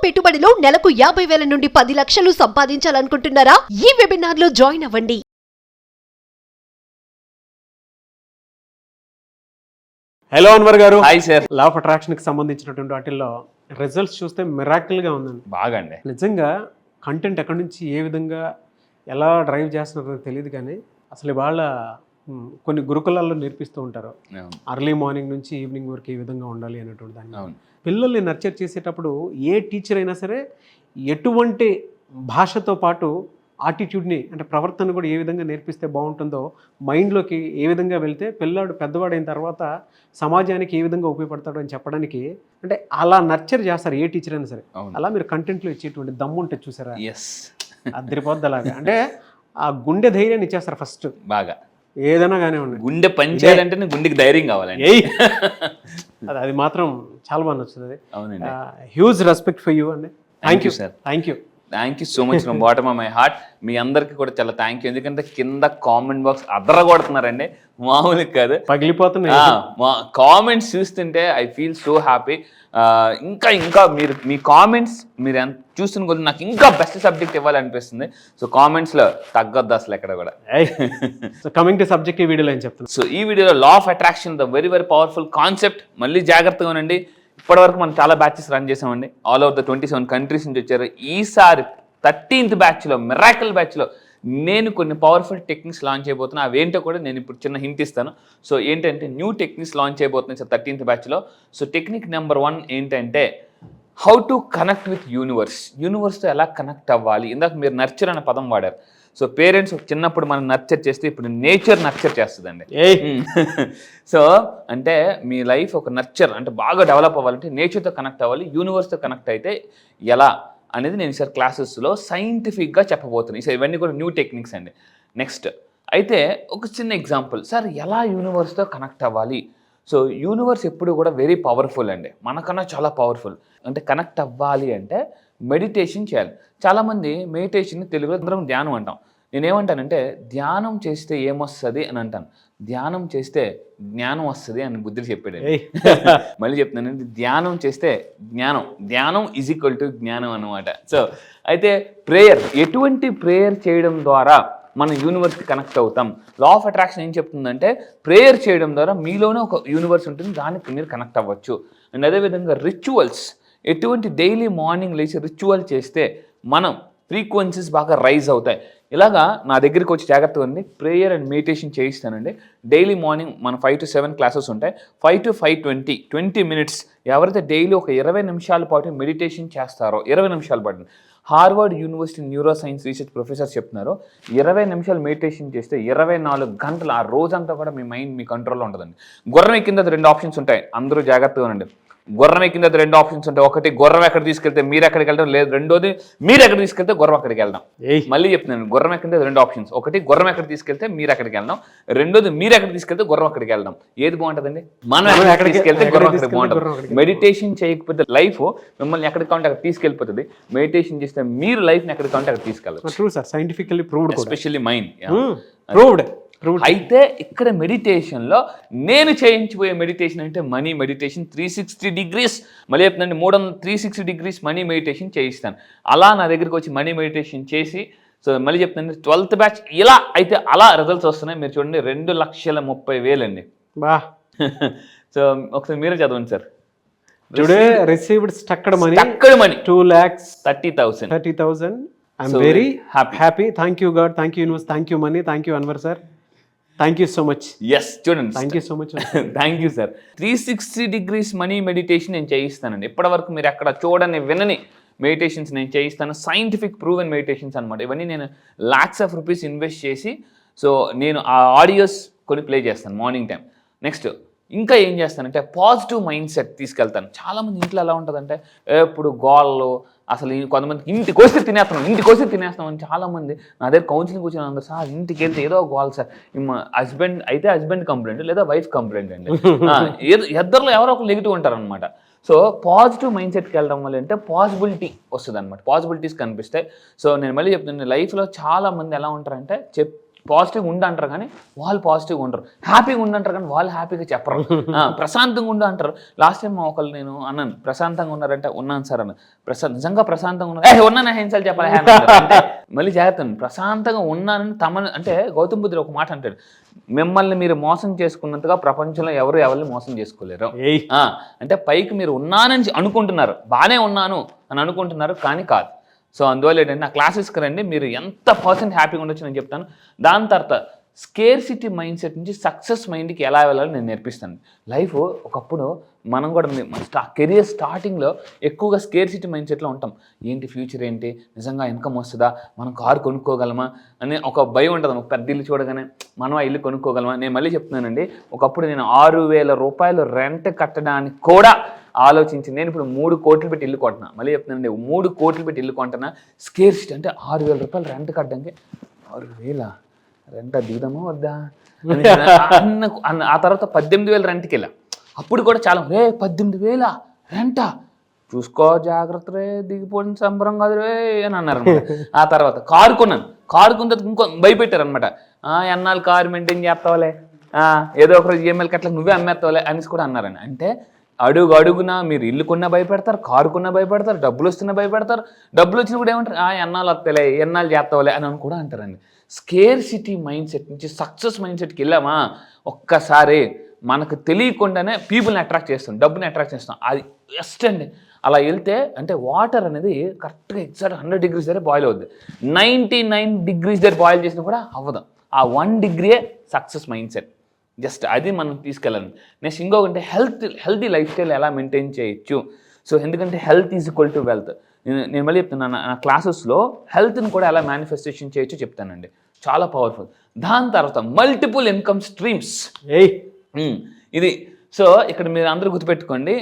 పెట్టుబడిలో నెలకు 50,000 నుండి 10 లక్షలు సంపాదించాలనుకుంటున్నారా? ఈ వెబినార్ లో జాయిన్ అవ్వండి. హలో అన్వర్ గారు. Hi sir. Law of attraction కి సంబంధించినటువంటి వాటిల్లో రిజల్ట్స్ చూస్తే మిరాకిల్ గా ఉందండి. బాగా అండి. నిజంగా కంటెంట్ ఎక్కడి నుంచి ఏ విధంగా ఎలా డ్రైవ్ చేస్తున్నారో తెలియదు, కానీ అసలు ఇవాళ కొన్ని గురుకులాల్లో నేర్పిస్తూ ఉంటారు. అర్లీ మార్నింగ్ నుంచి ఈవినింగ్ వరకు ఈ విధంగా ఉండాలి అనేటువంటి దాన్ని పిల్లల్ని నర్చర్ చేసేటప్పుడు ఏ టీచర్ అయినా సరే ఎటువంటి భాషతో పాటు ఆటిట్యూడ్ని అంటే ప్రవర్తన కూడా ఏ విధంగా నేర్పిస్తే బాగుంటుందో, మైండ్లోకి ఏ విధంగా వెళ్తే పిల్లాడు పెద్దవాడైన తర్వాత సమాజానికి ఏ విధంగా ఉపయోగపడతాడు అని చెప్పడానికి అంటే అలా నర్చర్ చేస్తారు ఏ టీచర్ అయినా సరే. అలా మీరు కంటెంట్లో ఇచ్చేటువంటి దమ్ము ఉంటే చూసారా, అదిరిపోద్ది. అలాగా అంటే ఆ గుండె ధైర్యాన్ని ఇచ్చేస్తారు ఫస్ట్. బాగా ఏదైనా కానీ ఉండి గుండె పనిచేయాలంటే గుండెకి ధైర్యం కావాలండి. అది మాత్రం చాలా బాగా నచ్చుతుంది. అవునండి. హ్యూజ్ రెస్పెక్ట్ ఫర్ యూ అండి. Thank you sir. Thank you so much from bottom of my heart. మీ అందరికీ కూడా చాలా థ్యాంక్ యూ. ఎందుకంటే కింద కామెంట్ బాక్స్ అదరగొడుతున్నారండి, మామూలుగా కాదు, పగిలిపోతున్నాయి. మా కామెంట్స్ చూస్తుంటే ఐ ఫీల్ సో హ్యాపీ. ఇంకా మీరు మీ కామెంట్స్ మీరు ఎంత చూస్తున్న కొద్ది నాకు ఇంకా బెస్ట్ సబ్జెక్ట్ ఇవ్వాలనిపిస్తుంది. సో కామెంట్స్లో తగ్గొద్దు అసలు ఎక్కడ కూడా. కమింగ్ టు సబ్జెక్ట్ ఈ వీడియోలో ఏం చెప్తాను. సో ఈ వీడియోలో law of attraction, the very very powerful concept. మళ్ళీ జాగ్రత్తగా ఉండండి. ఇప్పటివరకు మనం చాలా బ్యాచెస్ రన్ చేసామండి. ఆల్ ఓవర్ ద 27 కంట్రీస్ నుంచి వచ్చారు. ఈసారి 13th బ్యాచ్లో, మిరాకిల్ బ్యాచ్లో నేను కొన్ని పవర్ఫుల్ టెక్నిక్స్ లాంచ్ చేయబోతున్నాను. అవేంటో కూడా నేను ఇప్పుడు చిన్న హింట్ ఇస్తాను. సో ఏంటంటే న్యూ టెక్నిక్స్ లాంచ్ చేయబోతున్నాయి సార్ 13th బ్యాచ్లో. సో టెక్నిక్ నెంబర్ 1 ఏంటంటే how to connect with universe. యూనివర్స్తో ఎలా కనెక్ట్ అవ్వాలి. ఇందాక మీరు నర్చర్ అనే పదం వాడారు. సో పేరెంట్స్ చిన్నప్పుడు మనం నర్చర్ చేస్తే ఇప్పుడు నేచర్ నర్చర్ చేస్తుందండి. సో అంటే మీ లైఫ్ ఒక నర్చర్ అంటే బాగా డెవలప్ అవ్వాలంటే నేచర్తో కనెక్ట్ అవ్వాలి. యూనివర్స్తో కనెక్ట్ అయితే ఎలా అనేది నేను సార్ క్లాసెస్లో సైంటిఫిక్గా చెప్పబోతున్నాను. సార్ ఇవన్నీ కూడా న్యూ టెక్నిక్స్ అండి. నెక్స్ట్ అయితే ఒక చిన్న ఎగ్జాంపుల్ సార్, ఎలా యూనివర్స్తో కనెక్ట్ అవ్వాలి. సో యూనివర్స్ ఎప్పుడు కూడా వెరీ పవర్ఫుల్ అండి, మనకన్నా చాలా పవర్ఫుల్. అంటే కనెక్ట్ అవ్వాలి అంటే మెడిటేషన్ చేయాలి. చాలామంది మెడిటేషన్ తెలుగులో అందరం ధ్యానం అంటాం. నేనేమంటానంటే ధ్యానం చేస్తే ఏమొస్తుంది అని అంటాను, ధ్యానం చేస్తే జ్ఞానం వస్తుంది అని బుద్ధుడు చెప్పాడు. మళ్ళీ చెప్తున్నానండి, ధ్యానం చేస్తే ధ్యానం ఈజ్ ఈక్వల్ టు జ్ఞానం అనమాట. సో అయితే ప్రేయర్, ఎటువంటి ప్రేయర్ చేయడం ద్వారా మనం యూనివర్స్కి కనెక్ట్ అవుతాం. లా ఆఫ్ అట్రాక్షన్ ఏం చెప్తుందంటే ప్రేయర్ చేయడం ద్వారా మీలోనే ఒక యూనివర్స్ ఉంటుంది, దానికి మీరు కనెక్ట్ అవ్వచ్చు. అండ్ అదేవిధంగా రిచువల్స్, ఎటువంటి డైలీ మార్నింగ్ లేచి రిచువల్ చేస్తే మనం ఫ్రీక్వెన్సీస్ బాగా రైజ్ అవుతాయి. ఇలాగా నా దగ్గరికి వచ్చి జాగ్రత్తగా ఉంది, ప్రేయర్ అండ్ మెడిటేషన్ చేయిస్తానండి. డైలీ మార్నింగ్ మన 5 to 7 క్లాసెస్ ఉంటాయి. 5 to 5:20 20 minutes. ఎవరైతే డైలీ ఒక 20 నిమిషాల పాటు మెడిటేషన్ చేస్తారో, 20 నిమిషాల పాటు, Harvard university neuro science research professors చెప్తున్నారు, 20 నిమిషాలు మెడిటేషన్ చేస్తే 24 గంటలు ఆ రోజంతా కూడా మీ మైండ్ మీ కంట్రోల్లో ఉంటుందండి. గుర్రం ఎక్కిన 2 ఆప్షన్స్ ఉంటాయి, అందరూ జాగ్రత్తగా ఉండండి. గుర్రం ఎక్కిన 2 ఆప్షన్స్ ఉంటాయి. ఒకటి గుర్రం ఎక్కడ తీసుకెళ్తే మీరు ఎక్కడికి వెళ్తాం, లేదు రెండోది మీరు ఎక్కడ తీసుకెళ్తే గుర్రం అక్కడికి వెళ్దాం. మళ్ళీ చెప్తున్నాను, గుర్రం ఎక్కిన 2 ఆప్షన్స్. ఒకటి గుర్రం ఎక్కడ తీసుకెళ్తే మీరు ఎక్కడికి వెళ్దాం, రెండోది మీరు ఎక్కడ తీసుకెళ్తే గుర్రం అక్కడికి వెళ్దాం. ఏది బాగుంటుందండి? మనం ఎక్కడ తీసుకెళ్తే గుర్రం అక్కడికి బాగుంటుంది. మెడిటేషన్ చేయకపోతే లైఫ్ మిమ్మల్ని ఎక్కడికి కావాలంటే అక్కడ తీసుకెళ్ళిపోతుంది. మెడిటేషన్ చేస్తే మీరు లైఫ్ని ఎక్కడికి కావాలంటే అక్కడ తీసుకెళ్ళచ్చు. Scientifically proved, especially mind proved. అయితే ఇక్కడ మెడిటేషన్లో నేను చేయించిపోయే మెడిటేషన్ అంటే మనీ మెడిటేషన్ 360 degrees. మళ్ళీ చెప్తుందండి 360 degrees మనీ మెడిటేషన్ చేయిస్తాను. అలా నా దగ్గరికి వచ్చి మనీ మెడిటేషన్ చేసి, సో మళ్ళీ చెప్తుందండి 12th బ్యాచ్ ఇలా అయితే అలా రిజల్ట్స్ వస్తున్నాయి. మీరు చూడండి 2,30,000 అండి. బా. సో ఒకసారి మీరే చదవండి sir. Today received stucked money 2,30,000. I'm very happy. Thank you God, thank you universe, thank you money, thank you Anwar sir, thank you so much. Yes, చూడండి, thank you so much. Thank you sir. 360 degrees money meditation నేను చేయిస్తానండి. ఇప్పటివరకు మీరు ఎక్కడ చూడని వినని meditations నేను చేయిస్తాను. Scientific proven meditations అనమాట. ఇవన్నీ నేను lakhs of rupees ఇన్వెస్ట్ చేసి, సో నేను ఆ ఆడియోస్ కొన్ని ప్లే చేస్తాను మార్నింగ్ టైం. నెక్స్ట్ ఇంకా ఏం చేస్తానంటే పాజిటివ్ మైండ్ సెట్ తీసుకెళ్తాను. చాలామంది ఇంట్లో ఎలా ఉంటుందంటే ఎప్పుడు గోళ్ళు, అసలు కొంతమందికి ఇంటికి వస్తే తినేస్తాం అని చాలామంది నా దగ్గర కౌన్సిలింగ్ వచ్చిన అందరు, సార్ ఇంటికి వెళ్తే ఏదో గోల్ సార్, హస్బెండ్ కంప్లైంట్ లేదా వైఫ్ కంప్లైంట్ అండి, ఇద్దరిలో ఎవరో ఒకరు నెగిటివ్ ఉంటారనమాట. సో పాజిటివ్ మైండ్ సెట్కి వెళ్ళడం వల్ల అంటే పాసిబిలిటీ వస్తుంది అనమాట, పాసిబిలిటీస్ కనిపిస్తాయి. సో నేను మళ్ళీ చెప్తున్నాను, లైఫ్లో చాలామంది ఎలా ఉంటారంటే పాజిటివ్గా ఉండు అంటారు కానీ వాళ్ళు పాజిటివ్గా ఉండరు, హ్యాపీగా ఉండు అంటారు కానీ వాళ్ళు హ్యాపీగా చెప్పరు. ప్రశాంతంగా ఉండు అంటారు. లాస్ట్ టైం ఒకళ్ళు నేను అన్నాను ప్రశాంతంగా ఉన్నారంటే ఉన్నాను సార్ అన్న. నిజంగా ప్రశాంతంగా ఉన్నారు, ఉన్నాను హింసలు చెప్పాలి అంటే మళ్ళీ జాగ్రత్త. ప్రశాంతంగా ఉన్నానని అంటే గౌతమ్ బుద్ధుడు ఒక మాట అంటాడు, మిమ్మల్ని మీరు మోసం చేసుకున్నంతగా ప్రపంచంలో ఎవరిని మోసం చేసుకోలేరు. అంటే పైకి మీరు ఉన్నానని అనుకుంటున్నారు, బాగానే ఉన్నాను అని అనుకుంటున్నారు కానీ కాదు. సో అందువల్ల ఏంటంటే నా క్లాసెస్కి రండి, మీరు ఎంత % హ్యాపీగా ఉండొచ్చు నేను చెప్తాను. దాని తర్వాత స్కేర్సిటీ మైండ్ సెట్ నుంచి సక్సెస్ మైండ్కి ఎలా వెళ్ళాలో నేను నేర్పిస్తాను. లైఫ్ ఒకప్పుడు మనం కూడా కెరియర్ స్టార్టింగ్లో ఎక్కువగా స్కేర్సిటీ మైండ్ సెట్లో ఉంటాం. ఏంటి ఫ్యూచర్ ఏంటి, నిజంగా ఇన్కమ్ వస్తుందా, మనం కారు కొనుక్కోగలమా అని ఒక భయం ఉంటుంది. ఒక పెద్ద ఇల్లు చూడగానే మనం ఆ ఇల్లు కొనుక్కోగలమా. నేను మళ్ళీ చెప్తున్నానండి, ఒకప్పుడు నేను 6,000 రూపాయలు రెంట్ కట్టడానికి కూడా ఆలోచించి నేను ఇప్పుడు 3 కోట్లు పెట్టి ఇల్లు కొంటున్నా. మళ్ళీ చెప్తున్నానండి, 3 కోట్లు పెట్టి ఇల్లు కొంటున్నా. స్కేర్సిటీ అంటే 6,000 రూపాయలు రెంట్ కట్టడానికి 6,000 రెంట్ దిగుదామా వద్దా ఆ తర్వాత 18,000 రెంట్కి వెళ్ళా. అప్పుడు కూడా చాలా 18,000 రెంటా, చూసుకో జాగ్రత్త రే, దిగిపోయిన సంబరం కాదు రే అని అన్నారు. ఆ తర్వాత కారు కొన్నాను. కారు కొన్న ఇంకో భయపెట్టారు అనమాట, ఎన్నాళ్ళు కారు మెయింటైన్ చేస్తావులే, ఏదో ఒక రోజు ఈఎంఐలు కట్ల నువ్వే అమ్మేస్తావులే అనేసి కూడా అన్నారని. అంటే అడుగునా మీరు ఇల్లు కొన్నా భయపెడతారు, కారు కొన్నా భయపెడతారు, డబ్బులు వస్తున్నా భయపెడతారు, డబ్బులు వచ్చినా కూడా ఏమంటారు, ఎన్నాళ్ళు వస్తాలే, ఎన్నాళ్ళు చేస్తావులే అని కూడా అంటారండి. స్కేర్సిటీ మైండ్ సెట్ నుంచి సక్సెస్ మైండ్ సెట్కి వెళ్ళామా ఒక్కసారి మనకు తెలియకుండానే పీపుల్ని అట్రాక్ట్ చేస్తాం, డబ్బుని అట్రాక్ట్ చేస్తాం. అది బెస్ట్ అండి. అలా వెళ్తే అంటే వాటర్ అనేది కరెక్ట్గా ఎగ్జాక్ట్ 100 degrees దగ్గర బాయిల్ అవుద్ది. 99 degrees దగ్గర బాయిల్ చేసినా కూడా అవ్వదు. ఆ 1 degree success mind set. Just అది మనం తీసుకెళ్ళాలి. నెక్స్ట్ ఇంకొకటి హెల్తీ లైఫ్ స్టైల్ ఎలా మెయింటైన్ చేయొచ్చు. సో ఎందుకంటే health is equal to wealth. నేను మళ్ళీ చెప్తున్నాను, నా క్లాసెస్లో హెల్త్ని కూడా ఎలా మేనిఫెస్టేషన్ చేయొచ్చు చెప్తానండి, చాలా పవర్ఫుల్. దాని తర్వాత మల్టిపుల్ ఇన్కమ్ స్ట్రీమ్స్. ఇది సో ఇక్కడ మీరు అందరూ గుర్తుపెట్టుకోండి,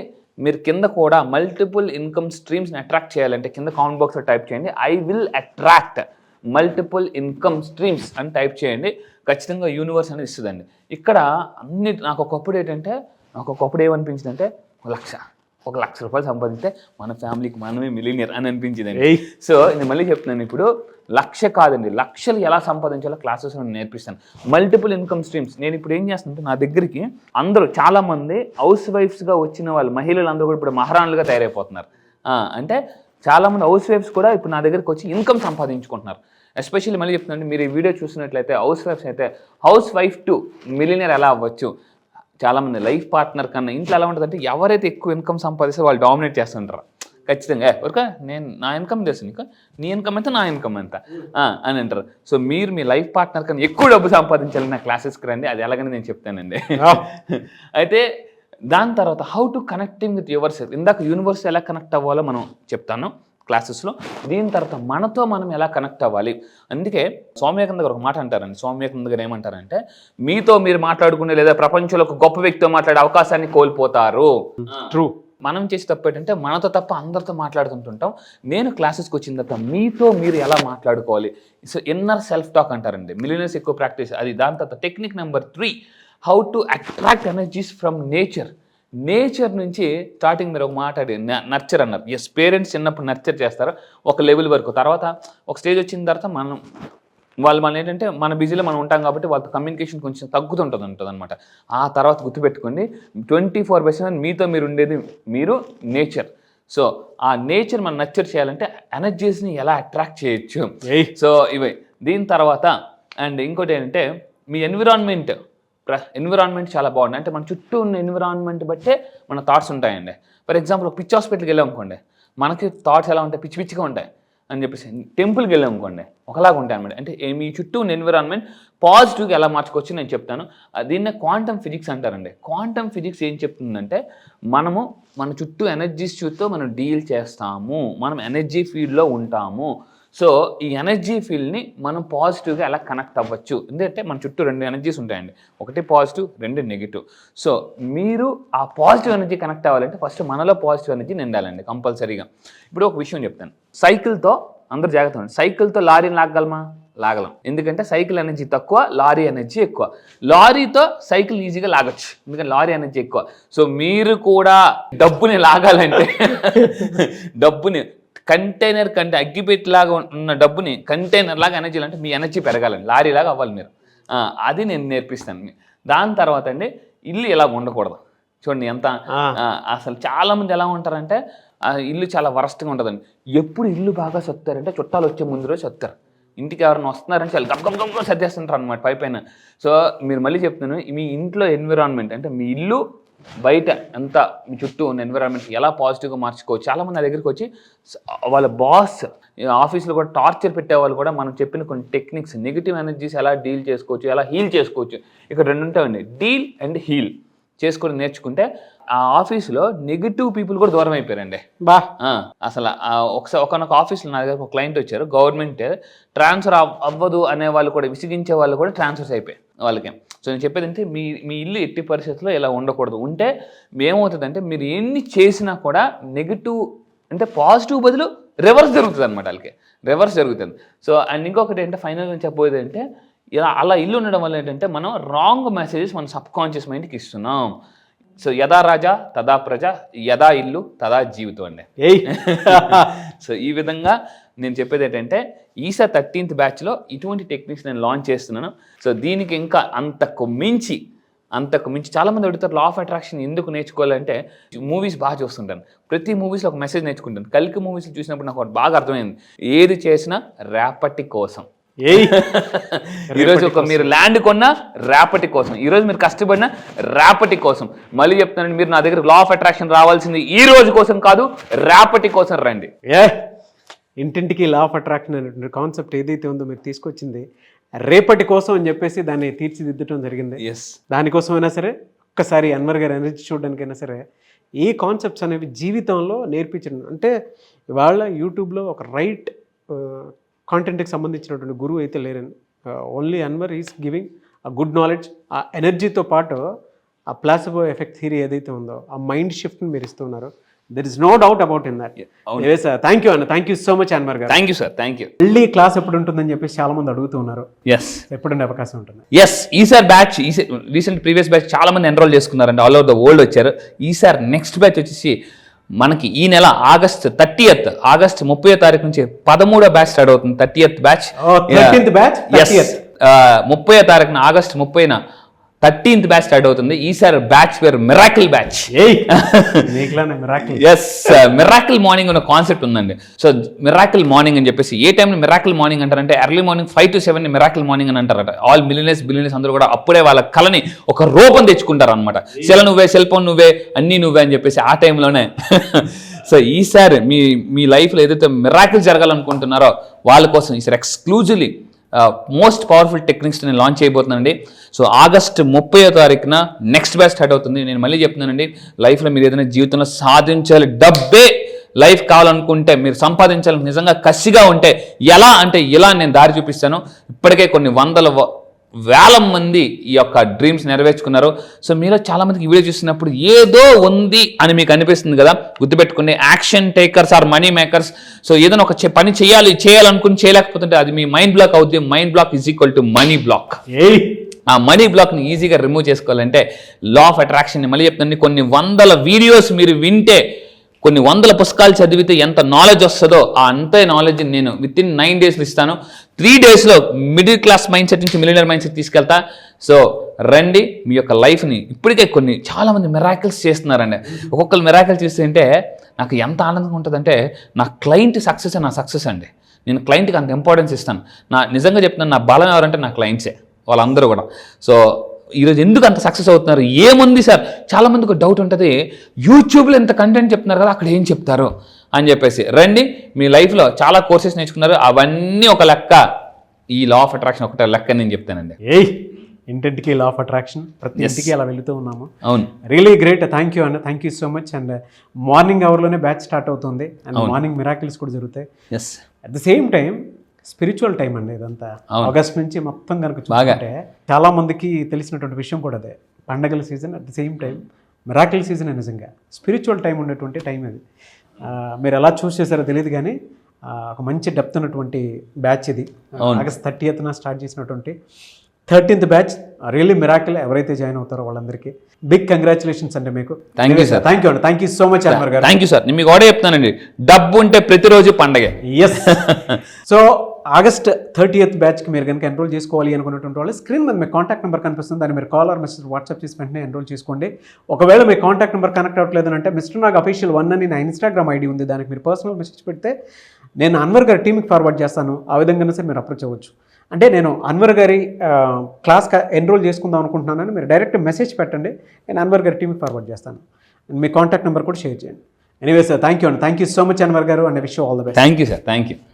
మీరు కింద కూడా మల్టిపుల్ ఇన్కమ్ స్ట్రీమ్స్ని అట్రాక్ట్ చేయాలంటే కింద కామెంట్ బాక్స్లో టైప్ చేయండి, I will attract multiple income streams అని టైప్ చేయండి. ఖచ్చితంగా యూనివర్స్ అనేది ఇస్తుందండి. ఇక్కడ అన్ని నాకు ఒకప్పుడు ఏంటంటే, ఏమనిపించిందంటే 1,00,000 రూపాయలు సంపాదిస్తే మన ఫ్యామిలీకి మనమే మిలియనియర్ అని అనిపించిందండి. సో నేను మళ్ళీ చెప్తున్నాను, ఇప్పుడు 1,00,000 కాదండి, లక్షలు ఎలా సంపాదించాలో క్లాసెస్ నేను నేర్పిస్తాను. Multiple income streams. నేను ఇప్పుడు ఏం చేస్తానంటే, నా దగ్గరికి అందరూ చాలామంది హౌస్ వైఫ్స్గా వచ్చిన వాళ్ళు మహిళలందరూ కూడా ఇప్పుడు మహారాణులుగా తయారైపోతున్నారు. అంటే చాలామంది హౌస్ వైఫ్స్ కూడా ఇప్పుడు నా దగ్గరికి వచ్చి ఇన్కమ్ సంపాదించుకుంటున్నారు. ఎస్పెషల్లీ మళ్ళీ చెప్తున్నాను, మీరు ఈ వీడియో చూసినట్లయితే హౌస్ వైఫ్స్ అయితే హౌస్ వైఫ్ టు మిలియనియర్ ఎలా అవ్వచ్చు. చాలామంది లైఫ్ పార్ట్నర్ కన్నా ఇంట్లో ఎలా ఉంటుంది అంటే, ఎవరైతే ఎక్కువ ఇన్కమ్ సంపాదిస్తే వాళ్ళు డామినేట్ చేస్తుంటారు. ఖచ్చితంగా నేను నా ఇన్కమ్ తెలుసు, నీకు నీ ఇన్కమ్ ఎంత నా ఇన్కమ్ ఎంత అని అంటారు. సో మీరు మీ లైఫ్ పార్ట్నర్ కన్నా ఎక్కువ డబ్బు సంపాదించాలని నా క్లాసెస్కి రండి, అది ఎలాగని నేను చెప్తానండి. అయితే దాని తర్వాత how to connecting with your self. ఇందాక యూనివర్స్ ఎలా కనెక్ట్ అవ్వాలో మనం చెప్తాను క్లాసెస్లో. దీని తర్వాత మనతో మనం ఎలా కనెక్ట్ అవ్వాలి. అందుకే స్వామి వివేకానంద గారు ఒక మాట అంటారండి. స్వామి వివేకానంద గారు ఏమంటారంటే, మీతో మీరు మాట్లాడుకునే లేదా ప్రపంచంలో ఒక గొప్ప వ్యక్తితో మాట్లాడే అవకాశాన్ని కోల్పోతారు. ట్రూ. మనం చేసే తప్పు ఏంటంటే, మనతో తప్ప అందరితో మాట్లాడుతుంటుంటాం. నేను క్లాసెస్కి వచ్చిన తర్వాత మీతో మీరు ఎలా మాట్లాడుకోవాలి. సో ఇన్నర్ సెల్ఫ్ టాక్ అంటారండి, మిలియనర్స్ ఎక్కువ ప్రాక్టీస్ అది. దాని తర్వాత technique number 3, how to attract energies from nature. Nature నుంచి స్టార్టింగ్ మీరు ఒక మాట్లాడి నర్చర్ అన్నారు. ఎస్, పేరెంట్స్ చిన్నప్పుడు నర్చర్ చేస్తారు ఒక లెవెల్ వరకు. తర్వాత ఒక స్టేజ్ వచ్చిన తర్వాత మనం ఏంటంటే మన బిజీలో మనం ఉంటాం కాబట్టి వాళ్ళతో కమ్యూనికేషన్ కొంచెం తగ్గుతుంటుంది అనమాట. ఆ తర్వాత గుర్తుపెట్టుకోండి, 24/7 మీతో మీరు ఉండేది మీరు నేచర్. సో ఆ నేచర్ మనం నర్చర్ చేయాలంటే ఎనర్జీస్ని ఎలా అట్రాక్ట్ చేయొచ్చు. సో ఇవే. దీని తర్వాత అండ్ ఇంకోటి ఏంటంటే, మీ ఎన్విరాన్మెంట్ చాలా బాగుంది. అంటే మన చుట్టూ ఉన్న ఎన్విరాన్మెంట్ బట్టే మన థాట్స్ ఉంటాయండి. ఫర్ ఎగ్జాంపుల్ ఒక పిచ్చి హాస్పిటల్కి వెళ్ళాం అనుకోండి, మనకి థాట్స్ ఎలా ఉంటాయి, పిచ్చిగా ఉంటాయి అని చెప్పేసి. టెంపుల్కి వెళ్ళాం అనుకోండి, ఒకలాగా ఉంటాయి అనమాట. అంటే మీ చుట్టూ ఉన్న ఎన్విరాన్మెంట్ పాజిటివ్గా ఎలా మార్చుకోవచ్చు నేను చెప్తాను. దీన్నే క్వాంటమ్ ఫిజిక్స్ అంటారండి. క్వాంటమ్ ఫిజిక్స్ ఏం చెప్తుందంటే, మనము మన చుట్టూ ఎనర్జీస్ చుట్టూ మనం డీల్ చేస్తాము, మనం ఎనర్జీ ఫీల్డ్లో ఉంటాము. సో ఈ ఎనర్జీ ఫీల్డ్ని మనం పాజిటివ్గా ఎలా కనెక్ట్ అవ్వచ్చు. ఎందుకంటే మన చుట్టూ 2 ఎనర్జీస్ ఉంటాయండి, ఒకటి పాజిటివ్, 2 నెగిటివ్. సో మీరు ఆ పాజిటివ్ ఎనర్జీ కనెక్ట్ అవ్వాలంటే ఫస్ట్ మనలో పాజిటివ్ ఎనర్జీ నిండాలండి కంపల్సరీగా. ఇప్పుడు ఒక విషయం చెప్తాను, సైకిల్తో అందరూ జాగ్రత్త ఉండండి. సైకిల్తో లారీని లాగలం. ఎందుకంటే సైకిల్ ఎనర్జీ తక్కువ, లారీ ఎనర్జీ ఎక్కువ. లారీతో సైకిల్ ఈజీగా లాగచ్చు, ఎందుకంటే లారీ ఎనర్జీ ఎక్కువ. సో మీరు కూడా డబ్బుని లాగాలంటే డబ్బుని కంటైనర్ అగ్గిపెట్టిలాగా ఉన్న డబ్బుని కంటైనర్ లాగా ఎనర్జీ అంటే మీ ఎనర్జీ పెరగాలండి, లారీ లాగా అవ్వాలి మీరు. అది నేను నేర్పిస్తాను. దాని తర్వాత అండి ఇల్లు ఇలా ఉండకూడదు. చూడండి ఎంత అసలు చాలామంది ఎలా ఉంటారంటే ఇల్లు చాలా వరస్ట్గా ఉంటుందండి. ఎప్పుడు ఇల్లు బాగా సర్దుతారంటే చుట్టాలు వచ్చే ముందు రోజు సర్దుతారు. ఇంటికి ఎవరైనా వస్తున్నారంటే చాలా గమ్ సర్దేస్తుంటారు అనమాట పైపైన. సో మీరు మళ్ళీ చెప్తున్నాను, మీ ఇంట్లో ఎన్విరాన్మెంట్ అంటే మీ ఇల్లు బయట అంతా మీ చుట్టూ ఉన్న ఎన్విరాన్మెంట్ ఎలా పాజిటివ్గా మార్చుకోవచ్చు. చాలామంది నా దగ్గరికి వచ్చి వాళ్ళ బాస్ ఆఫీస్లో కూడా టార్చర్ పెట్టేవాళ్ళు కూడా మనం చెప్పిన కొన్ని టెక్నిక్స్, నెగిటివ్ ఎనర్జీస్ ఎలా డీల్ చేసుకోవచ్చు, ఎలా హీల్ చేసుకోవచ్చు. ఇక్కడ రెండు ఉంటాయండి, డీల్ అండ్ హీల్ చేసుకొని నేర్చుకుంటే ఆ ఆఫీస్లో నెగిటివ్ పీపుల్ కూడా దూరం అయిపోయారండి. అసలు ఒకనొక ఆఫీస్లో నా దగ్గర ఒక క్లయింట్ వచ్చారు, గవర్నమెంట్ ట్రాన్స్ఫర్ అవ్వదు అనే వాళ్ళు కూడా, విసిగించే వాళ్ళు కూడా ట్రాన్స్ఫర్స్ అయిపోయాయి వాళ్ళకి. సో నేను చెప్పేది అంటే మీ ఇల్లు ఎట్టి పరిస్థితుల్లో ఇలా ఉండకూడదు. ఉంటే ఏమవుతుందంటే మీరు ఎన్ని చేసినా కూడా నెగిటివ్ అంటే పాజిటివ్ బదులు రివర్స్ జరుగుతుంది అనమాట, వాళ్ళకి రివర్స్ జరుగుతుంది. సో అండ్ ఇంకొకటి ఏంటంటే ఫైనల్గా చెప్పబోయేది అంటే అలా ఇల్లు ఉండడం వల్ల ఏంటంటే మనం రాంగ్ మెసేజెస్ మన సబ్ కాన్షియస్ మైండ్కి ఇస్తున్నాం. సో యదా రాజా తదా ప్రజ, యదా ఇల్లు తదా జీవితం అండి. సో ఈ విధంగా నేను చెప్పేది ఏంటంటే ఈసారి 13th బ్యాచ్లో ఇటువంటి టెక్నిక్స్ నేను లాంచ్ చేస్తున్నాను. సో దీనికి ఇంకా అంతకు మించి చాలామంది అడుగుతారు లా ఆఫ్ అట్రాక్షన్ ఎందుకు నేర్చుకోవాలంటే మూవీస్ బాగా చూస్తుంటాను, ప్రతి మూవీస్లో ఒక మెసేజ్ నేర్చుకుంటాను. కల్కి మూవీస్ చూసినప్పుడు నాకు ఒకటి బాగా అర్థమైంది, ఏది చేసినా రేపటి కోసం. ఈరోజు మీరు ల్యాండ్ కొన్నా రేపటి కోసం, ఈరోజు మీరు కష్టపడినా రేపటి కోసం. మళ్ళీ చెప్తానండి, మీరు నా దగ్గర లా ఆఫ్ అట్రాక్షన్ రావాల్సింది ఈ రోజు కోసం కాదు, రేపటి కోసం రండి. ఇంటింటికి లా ఆఫ్ అట్రాక్షన్ అనే కాన్సెప్ట్ ఏదైతే ఉందో మీరు తీసుకొచ్చింది రేపటి కోసం అని చెప్పేసి దాన్ని తీర్చిదిద్దటం జరిగింది. దానికోసమైనా సరే ఒక్కసారి అన్వర్ గారి ఎనర్జీ చూడడానికైనా సరే ఈ కాన్సెప్ట్స్ అనేవి జీవితంలో నేర్పించడం. అంటే ఇవాళ యూట్యూబ్లో ఒక రైట్ కాంటెంట్కి సంబంధించినటువంటి గురువు అయితే లేరని, ఓన్లీ అన్వర్ ఈస్ గివింగ్ ఆ గుడ్ నాలెడ్జ్. ఆ ఎనర్జీతో పాటు ఆ ప్లాసిబో ఎఫెక్ట్ థియరీ ఏదైతే ఉందో ఆ మైండ్ షిఫ్ట్ని మీరు ఇస్తున్నారు. There is no doubt about in that. Thank you అన్న, thank you so much Anwar garu. Thank you sir, thank you. మళ్ళీ క్లాస్ ఎప్పుడు ఉంటుందని చెప్పేసి చాలా మంది అడుగుతూ ఉన్నారు. ఎప్పుడుండే అవకాశం ఉంటుంది? ఈసారి బ్యాచ్ రీసెంట్ ప్రీవియస్ బ్యాచ్ చాలా మంది ఎన్రోల్ చేసుకున్నారండి, ఆల్ ఓవర్ ద వరల్డ్ వచ్చారు. ఈసారి నెక్స్ట్ బ్యాచ్ వచ్చేసి మనకి ఈ నెల ఆగస్ట్ 30వ తారీఖు నుంచి 13వ బ్యాచ్ స్టార్ట్ అవుతుంది. 30th బ్యాచ్ 30వ తారీఖున ఆగస్ట్ 30న 13th బ్యాచ్ స్టార్ట్ అవుతుంది. ఈసారి బ్యాచ్ పేరు మిరాకిల్ బ్యాచ్. మిరాకిల్ మార్నింగ్ అనే కాన్సెప్ట్ ఉందండి. సో మిరాకిల్ మార్నింగ్ అని చెప్పేసి ఏ టైంలో మిరాకిల్ మార్నింగ్ అంటారంటే early morning 5 to 7 miracle morning అని అంటారట. ఆల్ బిలియనర్స్ అందరూ కూడా అప్పుడే వాళ్ళ కళని ఒక రూపం తెచ్చుకుంటారు అనమాట. నువ్వే, సెల్ ఫోన్ నువ్వే, అన్నీ నువ్వే అని చెప్పేసి ఆ టైంలోనే. సో ఈసారి మీ లైఫ్లో ఏదైతే మిరాకిల్ జరగాలనుకుంటున్నారో వాళ్ళ కోసం ఈసారి ఎక్స్క్లూజివ్లీ మోస్ట్ పవర్ఫుల్ టెక్నిక్స్ నేను లాంచ్ చేయబోతున్నానండి. సో ఆగస్ట్ 30వ తారీఖున నెక్స్ట్ బ్యాచ్ స్టార్ట్ అవుతుంది. నేను మళ్ళీ చెప్తున్నానండి, లైఫ్లో మీరు ఏదైనా జీవితంలో సాధించాలి, డబ్బే లైఫ్ కావాలనుకుంటే, మీరు సంపాదించాలి నిజంగా కసిగా ఉంటే ఎలా అంటే ఇలా నేను దారి చూపిస్తాను. ఇప్పటికే కొన్ని వేల మంది ఈ యొక్క డ్రీమ్స్ నెరవేర్చుకున్నారు. సో మీలో చాలా మందికి ఈ వీడియో చూసినప్పుడు ఏదో ఉంది అని మీకు అనిపిస్తుంది కదా, గుర్తుపెట్టుకుని action takers or money makers. So ఏదైనా ఒక పని చేయాలనుకుని చేయలేకపోతుంటే అది మీ మైండ్ బ్లాక్ అవుతుంది. Mind block is equal to money block. ఆ మనీ బ్లాక్ని ఈజీగా రిమూవ్ చేసుకోవాలంటే లా ఆఫ్ అట్రాక్షన్ మళ్ళీ చెప్తాను, కొన్ని 100 వీడియోస్ మీరు వింటే, కొన్ని 100 పుస్తకాలు చదివితే ఎంత నాలెడ్జ్ వస్తుందో ఆ అంతే నాలెడ్జ్ నేను విత్ ఇన్ 9 days ఇస్తాను. 3 daysలో మిడిల్ క్లాస్ మైండ్ సెట్ నుంచి మిలియనర్ మైండ్ సెట్ తీసుకెళ్తా. సో రండి, మీ యొక్క లైఫ్ని ఇప్పటికే చాలామంది మిరాకిల్స్ చేస్తున్నారండి. ఒక్కొక్కరు మిరాకిల్ చేస్తుంటే నాకు ఎంత ఆనందంగా ఉంటుందంటే, నా క్లయింట్ సక్సెస్ నా సక్సెస్ అండి. నేను క్లయింట్కి అంత ఇంపార్టెన్స్ ఇస్తాను. నిజంగా చెప్తున్నాను, నా బలం ఎవరంటే నా క్లయింట్సే, వాళ్ళందరూ కూడా. సో ఈరోజు ఎందుకు అంత సక్సెస్ అవుతున్నారు? ఏముంది సార్, చాలామందికి డౌట్ ఉంటుంది, యూట్యూబ్లో ఎంత కంటెంట్ చెప్తున్నారు కదా, అక్కడ ఏం చెప్తారు అని చెప్పేసి. రండి, మీ లైఫ్లో చాలా కోర్సెస్ నేర్చుకున్నారు, అవన్నీ ఒక లెక్క. ఈ లా ఆఫ్ అట్రాక్షన్ ఒకటే లెక్క నేను చెప్తానండి. ఇంటింటికి లా ఆఫ్ అట్రాక్షన్, ప్రతి ఇంటికి అలా వెళుతూ ఉన్నాము. అవును, రియలీ గ్రేట్. థ్యాంక్ యూ అన్న, thank you so much. And morning అవర్లోనే బ్యాచ్ స్టార్ట్ అవుతుంది అండ్ మార్నింగ్ మిరాకిల్స్ కూడా జరుగుతాయి. At the same time spiritual time అండి ఇదంతా. ఆగస్ట్ నుంచి మొత్తం కనుక చూసుకుంటే చాలా మందికి తెలిసినటువంటి విషయం కూడా అదే, పండగల season at the same time miracle season. నిజంగా స్పిరిచువల్ టైం ఉండేటువంటి టైం అది. మీరు ఎలా చూస్ చేశారో తెలియదు కానీ ఒక మంచి డెప్త్ ఉన్నటువంటి బ్యాచ్ ఇది. ఆగస్ట్ 30th స్టార్ట్ చేసినటువంటి 13th బ్యాచ్ రియల్లీ మిరాకిల్. ఎవరైతే జాయిన్ అవుతారో వాళ్ళందరికీ బిగ్ కంగ్రాచులేషన్స్ అండి మీకు. Thank you, sir. Thank you అండి. Thank you so much Anwar garu. Thank you sir. నేను మీకు ఒకటే చెప్తానండి, డబ్బు ఉంటే ప్రతిరోజు పండగే. ఎస్. సో ఆగస్ట్ 30th బ్యాచ్కి మీరు కనుక ఎన్రోల్ చేసుకోవాలి అనుకున్నటువంటి వాళ్ళు స్క్రీన్ మీద మీ కాంటాక్ట్ నెంబర్ కనిపిస్తుంది, దాన్ని మీరు కాల్ ఆర్ మెసేజ్ వాట్సాప్ చేసి వెంటనే ఎన్రోల్ చేసుకోండి. ఒకవేళ మీ కాంటాక్ట్ నెంబర్ కనెక్ట్ అవ్వట్లేదు అంటే మిస్టర్ నాగ్ అఫీషియల్ 1 అని నా ఇన్స్టాగ్రామ్ ఐడి ఉంది, దానికి మీరు పర్సనల్ మెసేజ్ పెడితే నేను అన్వర్ గారి టీంకి ఫార్వర్డ్ చేస్తాను. ఆ విధంగా సరే మీరు అప్రోచ్ అవ్వచ్చు. అంటే నేను అన్వర్ గారి క్లాస్ ఎన్రోల్ చేసుకుందాం అనుకుంటున్నానని మీరు డైరెక్ట్ మెసేజ్ పెట్టండి, నేను అన్వర్ గారి టీంకి ఫార్వర్డ్ చేస్తాను. మీ కాంటాక్ట్ నెంబర్ కూడా షేర్ చేయండి. ఎనీవే సార్, థ్యాంక్ యూ అండి. Thank you so much Anwar garu, and wish you all the best. Thank you sir. Thank you.